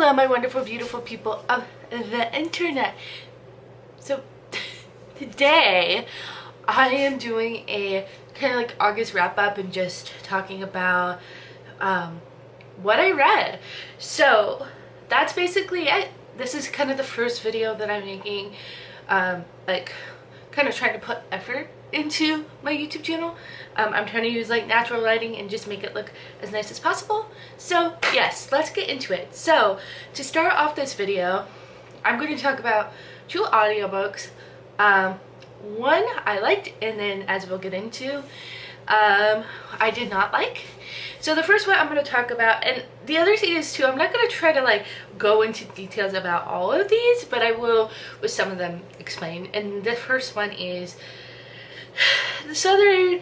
Hello, my wonderful, beautiful people of the internet. So today I am doing a kind of like August wrap up and just talking about what I read. So that's basically it. This is kind of the first video that I'm making, like kind of trying to put effort into my YouTube channel. I'm trying to use like natural lighting and just make it look as nice as possible. So yes, let's get into it. So to start off this video, I'm going to talk about two audiobooks. One I liked, and then as we'll get into, I did not like. So the first one I'm going to talk about, and the other thing is too, I'm not going to try to like go into details about all of these, but I will with some of them explain. And the first one is the Southern,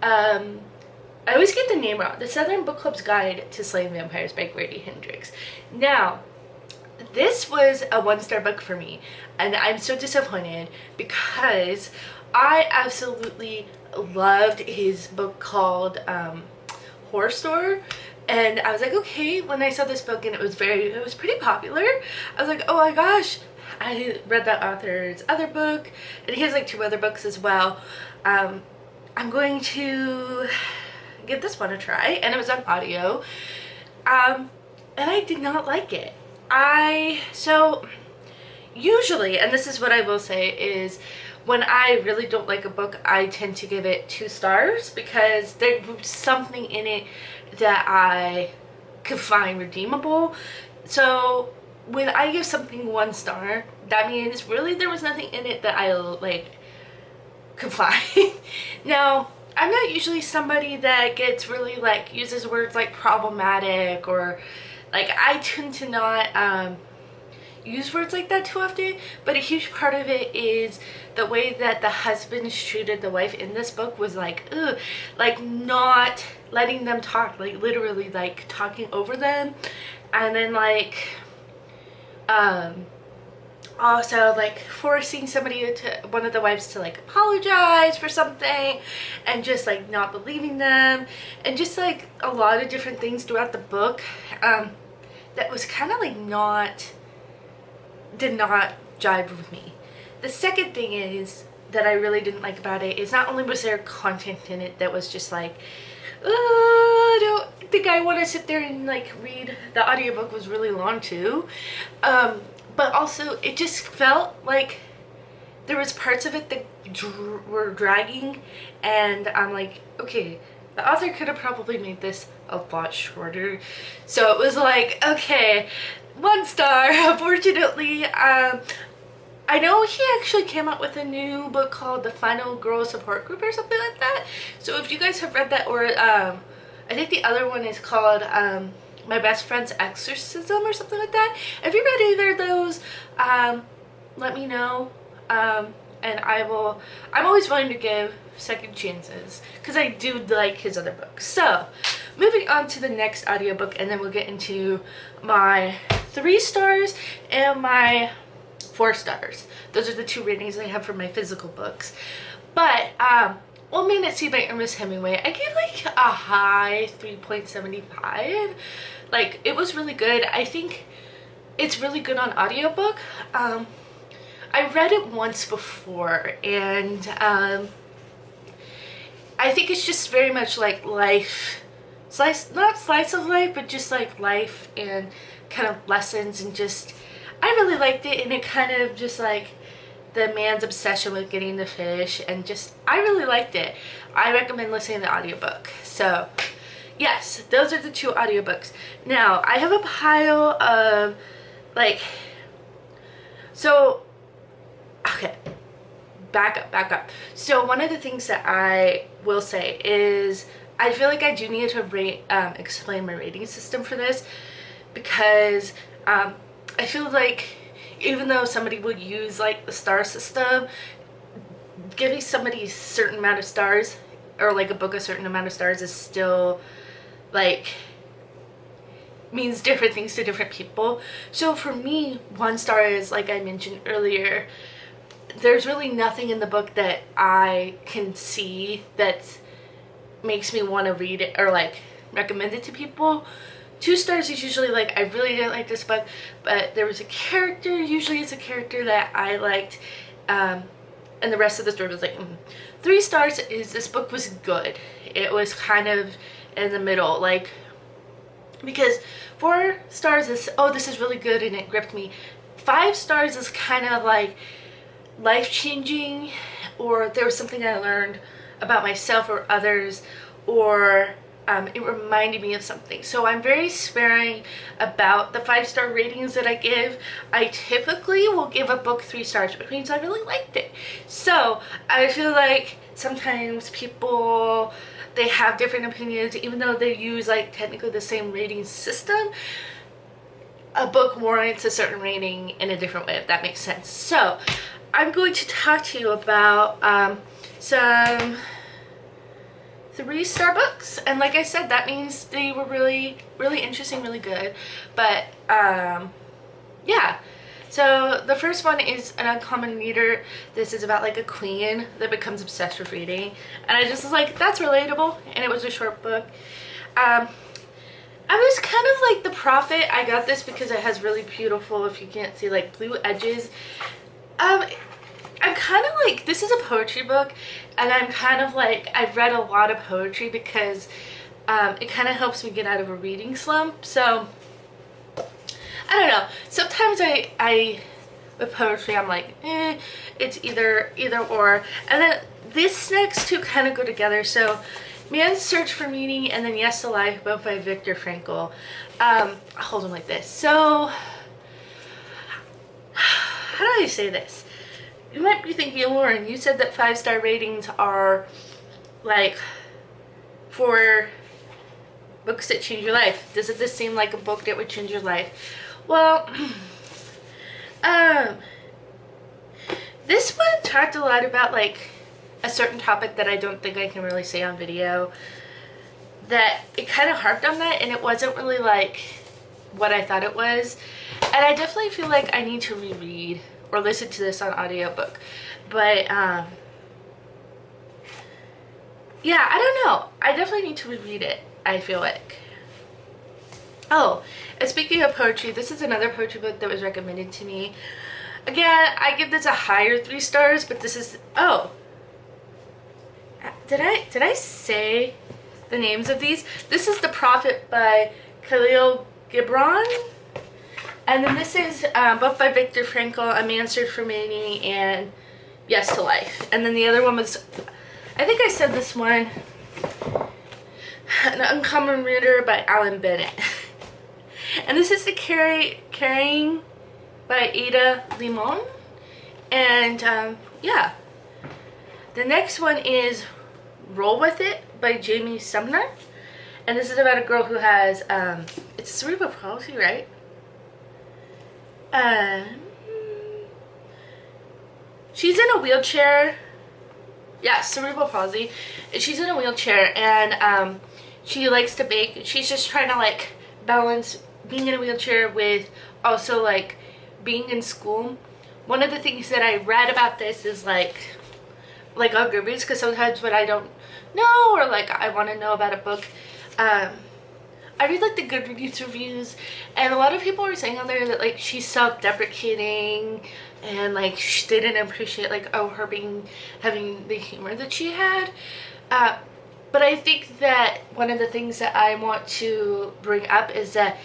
I always get the name wrong, the Southern Book Club's Guide to Slaying Vampires by Grady Hendrix. Now, this was a 1-star book for me, and I'm so disappointed because I absolutely loved his book called Horror Store. And I was like, okay, when I saw this book and it was pretty popular, I was like, oh my gosh, I read that author's other book, and he has like 2 other books as well. I'm going to give this one a try, and it was on audio, and I did not like it. So usually, and this is what I will say, is when I really don't like a book, I tend to give it 2 stars because there's something in it that I could find redeemable. So when I give something 1 star, that means really there was nothing in it that I like could find. Now, I'm not usually somebody that gets really like uses words like problematic, or like I tend to not use words like that too often, but a huge part of it is the way that the husband treated the wife in this book was like, ugh, like not letting them talk, like literally like talking over them, and then like also like forcing one of the wives to like apologize for something, and just like not believing them, and just like a lot of different things throughout the book that was kind of like did not jive with me. The second thing is that I really didn't like about it is not only was there content in it that was just like, I don't think I want to sit there and like read. The audiobook was really long too, but also it just felt like there was parts of it that were dragging, and I'm like, okay, the author could have probably made this a lot shorter. So it was like, okay, 1 star, unfortunately. I know he actually came out with a new book called The Final Girl Support Group or something like that. So if you guys have read that, or I think the other one is called My Best Friend's Exorcism or something like that. If you read either of those, let me know. And I'm always willing to give second chances because I do like his other books. So moving on to the next audiobook, and then we'll get into my 3 stars and my 4 stars. Those are the 2 ratings I have for my physical books. But One Man at Sea by Ernest Hemingway, I gave like a high 3.75. Like, it was really good. I think it's really good on audiobook. I read it once before, and I think it's just very much like life, not slice of life, but just like life and kind of lessons, and just, I really liked it. And it kind of just like the man's obsession with getting the fish, and just, I really liked it. I recommend listening to the audiobook. So yes, those are the 2 audiobooks. Now I have a pile of like, so okay, back up. So one of the things that I will say is I feel like I do need to explain my rating system for this, because I feel like even though somebody would use like the star system, giving somebody a certain amount of stars, or like a book a certain amount of stars, is still like means different things to different people. So for me, 1 star is, like I mentioned earlier, there's really nothing in the book that I can see that makes me want to read it or like recommend it to people. 2 stars is usually like, I really didn't like this book, but there was a character, usually it's a character that I liked, and the rest of the story was like, 3 stars is this book was good. It was kind of in the middle, like, because 4 stars is, oh, this is really good and it gripped me. 5 stars is kind of like life-changing, or there was something I learned about myself or others, or it reminded me of something. So I'm very sparing about the 5-star ratings that I give. I typically will give a book 3 stars, which means I really liked it. So I feel like sometimes people, they have different opinions, even though they use like technically the same rating system. A book warrants a certain rating in a different way, if that makes sense. So I'm going to talk to you about some 3-star books, and like I said, that means they were really interesting, really good. But yeah, so the first one is An Uncommon Reader. This is about like a queen that becomes obsessed with reading, and I just was like, that's relatable, and it was a short book. I was kind of like The Prophet. I got this because it has really beautiful, if you can't see, like blue edges. I'm kind of like, this is a poetry book, and I'm kind of like, I've read a lot of poetry because it kind of helps me get out of a reading slump. So I don't know, sometimes I with poetry I'm like, it's either or, and then this next two kind of go together. So Man's Search for Meaning and then Yes to Life, both by Viktor Frankl. I'll hold them like this. So how do I say this? You might be thinking, Lauren, you said that 5-star ratings are like for books that change your life. Doesn't this seem like a book that would change your life? Well, this one talked a lot about like a certain topic that I don't think I can really say on video. That it kind of harped on that, and it wasn't really like what I thought it was. And I definitely feel like I need to reread or listen to this on audiobook. But yeah, I don't know, I definitely need to reread it, I feel like. Oh, and speaking of poetry, this is another poetry book that was recommended to me. Again, I give this a higher 3 stars, but this is, oh, did I say the names of these? This is The Prophet by Khalil Gibran. And then this is both by Viktor Frankl, A Man's Search for Meaning, and Yes to Life. And then the other one was, I think I said this one, An Uncommon Reader by Alan Bennett. And this is The Carrying by Ada Limon. And yeah. The next one is Roll With It by Jamie Sumner. And this is about a girl who has, it's cerebral palsy, right? She's in a wheelchair. Yeah, cerebral palsy. She's in a wheelchair, and she likes to bake. She's just trying to like balance being in a wheelchair with also like being in school. One of the things that I read about this is like on Goodreads, because sometimes when I don't know or like I want to know about a book, I read like the Goodreads reviews, and a lot of people were saying on there that like she's self-deprecating and like they didn't appreciate like, oh, her having the humor that she had. But I think that one of the things that I want to bring up is that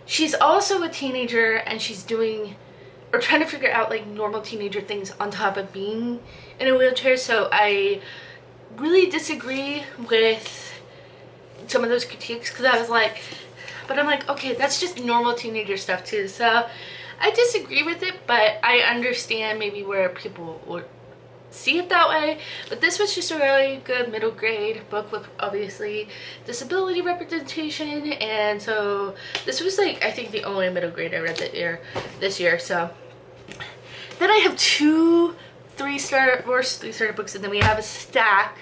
she's also a teenager, and she's doing or trying to figure out like normal teenager things on top of being in a wheelchair. So I really disagree with some of those critiques, because I was like, but I'm like, okay, that's just normal teenager stuff too. So I disagree with it, but I understand maybe where people would see it that way. But this was just a really good middle grade book with obviously disability representation, and so this was like I think the only middle grade I read this year. So then I have 2 3-star books, and then we have a stack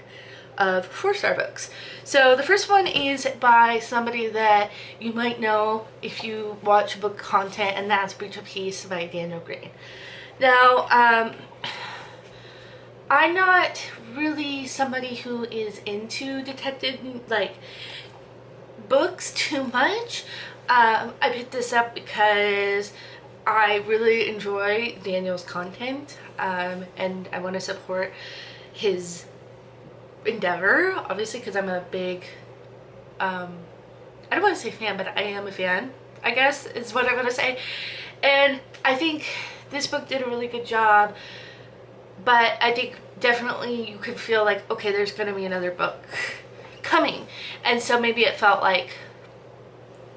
of 4-star books. So the first one is by somebody that you might know if you watch book content, and that's Breach of Peace by Daniel Green. Now, I'm not really somebody who is into detective like books too much, I picked this up because I really enjoy Daniel's content, and I want to support his endeavor, obviously, because I'm a big, I don't want to say fan, but I am a fan, I guess is what I'm going to say. And I think this book did a really good job, but I think definitely you could feel like, okay, there's going to be another book coming, and so maybe it felt like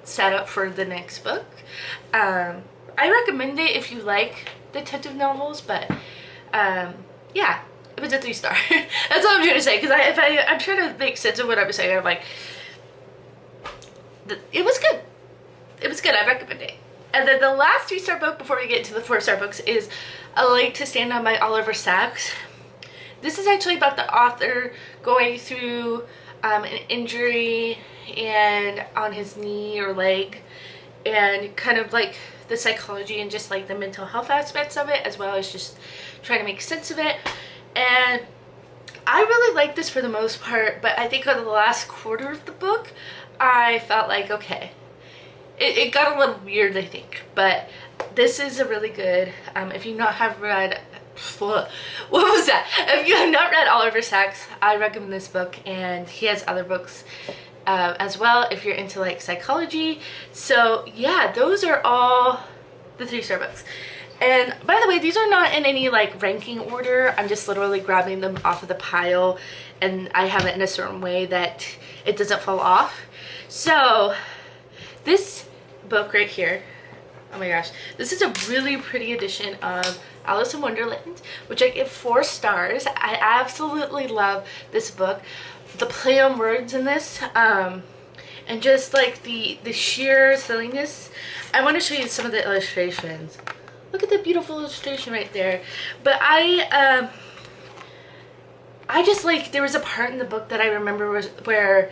set up for the next book. I recommend it if you like detective novels, but yeah, it was a 3-star. That's all I'm trying to say, because I'm trying to make sense of what I'm saying. I'm like, it was good. It was good. I recommend it. And then the last 3-star book before we get into the 4-star books is A Leg to Stand On by Oliver Sacks. This is actually about the author going through an injury and on his knee or leg, and kind of like the psychology and just like the mental health aspects of it, as well as just trying to make sense of it. And I really like this for the most part, but I think on the last quarter of the book I felt like, okay, it got a little weird, I think. But this is a really good, if you not have read, what was that? If you have not read Oliver Sacks, I recommend this book, and he has other books as well if you're into like psychology. So yeah, those are all the 3-star books. And by the way, these are not in any like ranking order. I'm just literally grabbing them off of the pile, and I have it in a certain way that it doesn't fall off. So this book right here, oh my gosh, this is a really pretty edition of Alice in Wonderland, which I give 4 stars. I absolutely love this book. The play on words in this, and just like the sheer silliness. I want to show you some of the illustrations. Look at the beautiful illustration right there. But I just like, there was a part in the book that I remember was where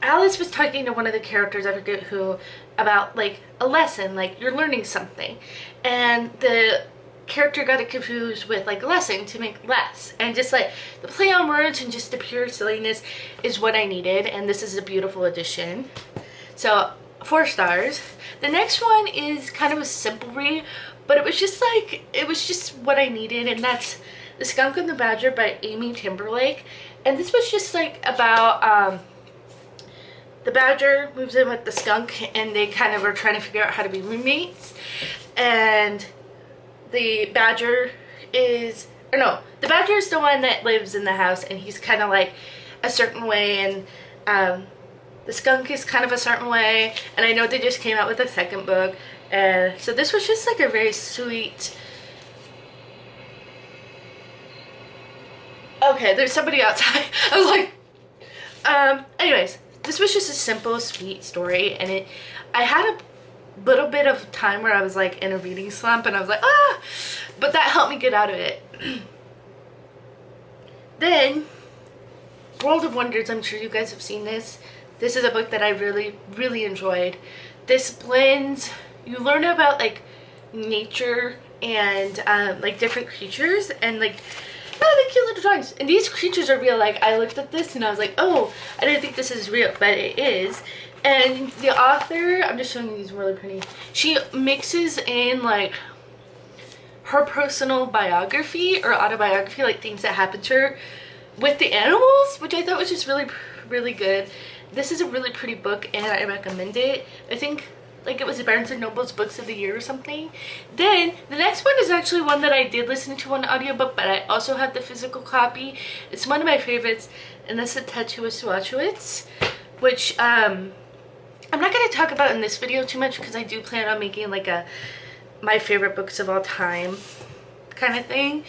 Alice was talking to one of the characters, I forget who, about like a lesson, like you're learning something, and the character got it confused with like lesson to make less, and just like the play on words and just the pure silliness is what I needed, and this is a beautiful addition. So 4 stars. The next one is kind of a simple read, but it was just what I needed, and that's The Skunk and the Badger by Amy Timberlake. And this was just like about the badger moves in with the skunk, and they kind of are trying to figure out how to be roommates. And the badger is, or no, the badger is the one that lives in the house, and he's kind of like a certain way, and the skunk is kind of a certain way. And I know they just came out with a 2nd book, and so this was just like a very sweet, okay, there's somebody outside. I was like, anyways, this was just a simple, sweet story, and I had a little bit of time where I was like in a reading slump, and I was like, but that helped me get out of it. Then World of Wonders, I'm sure you guys have seen this. This is a book that I really, really enjoyed. This blends, you learn about like nature and like different creatures, and like, oh, the cute little drawings. And these creatures are real. Like, I looked at this and I was like, oh, I didn't think this is real, but it is. And the author, I'm just showing you these really pretty, she mixes in like her personal biography or autobiography, like things that happened to her, with the animals, which I thought was just really, really good. This is a really pretty book, and I recommend it. I think like it was Barnes & Noble's Books of the Year or something. Then the next one is actually one that I did listen to on audiobook, but I also have the physical copy. It's one of my favorites, and that's A Tattoo of Swatchowitz, which I'm not going to talk about in this video too much, because I do plan on making like a my favorite books of all time kind of thing.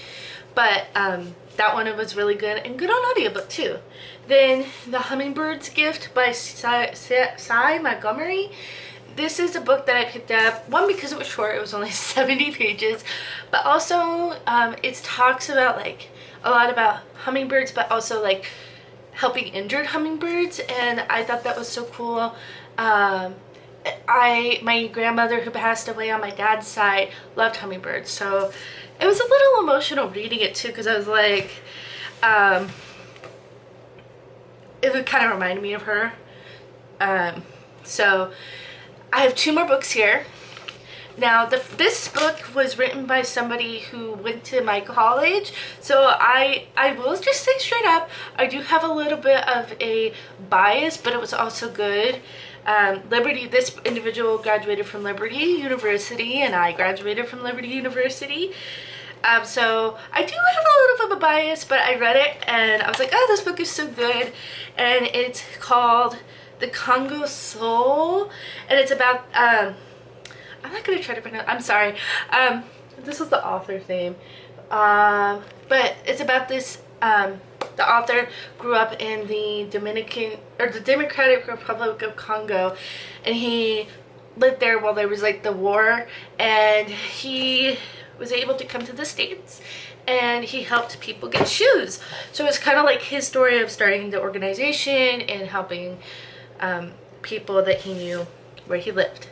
But that one was really good, and good on audiobook too. Then The Hummingbirds Gift by Cy Montgomery. This is a book that I picked up, one, because it was short, it was only 70 pages, but also it talks about like a lot about hummingbirds, but also like helping injured hummingbirds, and I thought that was so cool. My grandmother, who passed away on my dad's side, loved hummingbirds, so it was a little emotional reading it too, because I was like, it would kind of remind me of her. So I have 2 more books here. Now, this book was written by somebody who went to my college, so I will just say straight up, I do have a little bit of a bias, but it was also good. Liberty, this individual graduated from Liberty University, and I graduated from Liberty University. So I do have a little bit of a bias, but I read it, and I was like, oh, this book is so good, and it's called The Congo Soul, and it's about, I'm not going to try to pronounce, I'm sorry, this was the author's name, but it's about this, the author grew up in the Democratic Republic of Congo, and he lived there while there was like the war, and he was able to come to the States, and he helped people get shoes. So it's kind of like his story of starting the organization and helping people that he knew where he lived.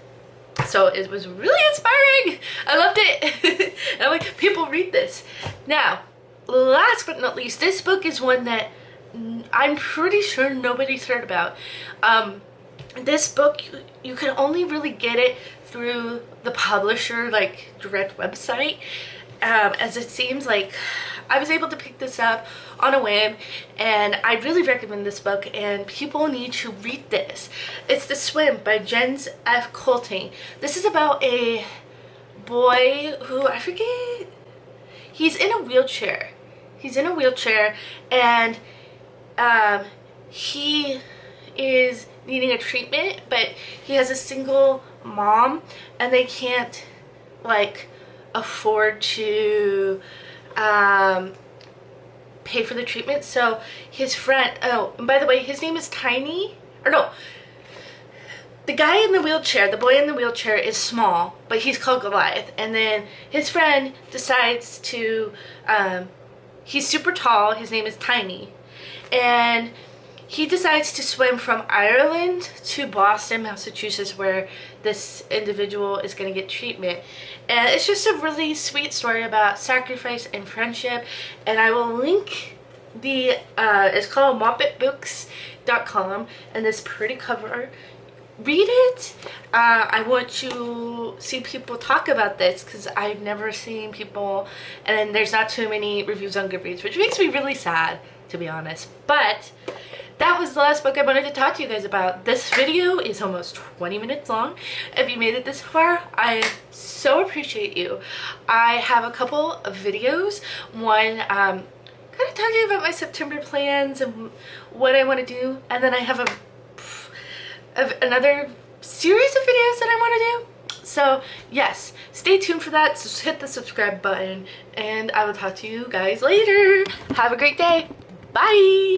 So it was really inspiring. I loved it. And I'm like, people read this. Now, last but not least, this book is one that I'm pretty sure nobody's heard about. This book, you can only really get it through the publisher, like, direct website. As it seems like I was able to pick this up on a whim, and I really recommend this book, and people need to read this. It's The Swim by James F. Colten. This is about a boy who, I forget, he's in a wheelchair. He's in a wheelchair, and he is needing a treatment, but he has a single mom, and they can't, like, afford to pay for the treatment. So his friend, oh, and by the way, his name is Tiny, or no, the guy in the wheelchair, the boy in the wheelchair is small, but he's called Goliath. And then his friend decides to, he's super tall, his name is Tiny, and he decides to swim from Ireland to Boston, Massachusetts, where this individual is going to get treatment. And it's just a really sweet story about sacrifice and friendship. And I will link the, it's called moppetbooks.com, and this pretty cover. Read it. I want to see people talk about this, because I've never seen people, and there's not too many reviews on Goodreads, which makes me really sad, to be honest. But that was the last book I wanted to talk to you guys about. This video is almost 20 minutes long. If you made it this far, I so appreciate you. I have a couple of videos. One, kind of talking about my September plans and what I want to do. And then I have another series of videos that I want to do. So yes, stay tuned for that. So hit the subscribe button, and I will talk to you guys later. Have a great day. Bye.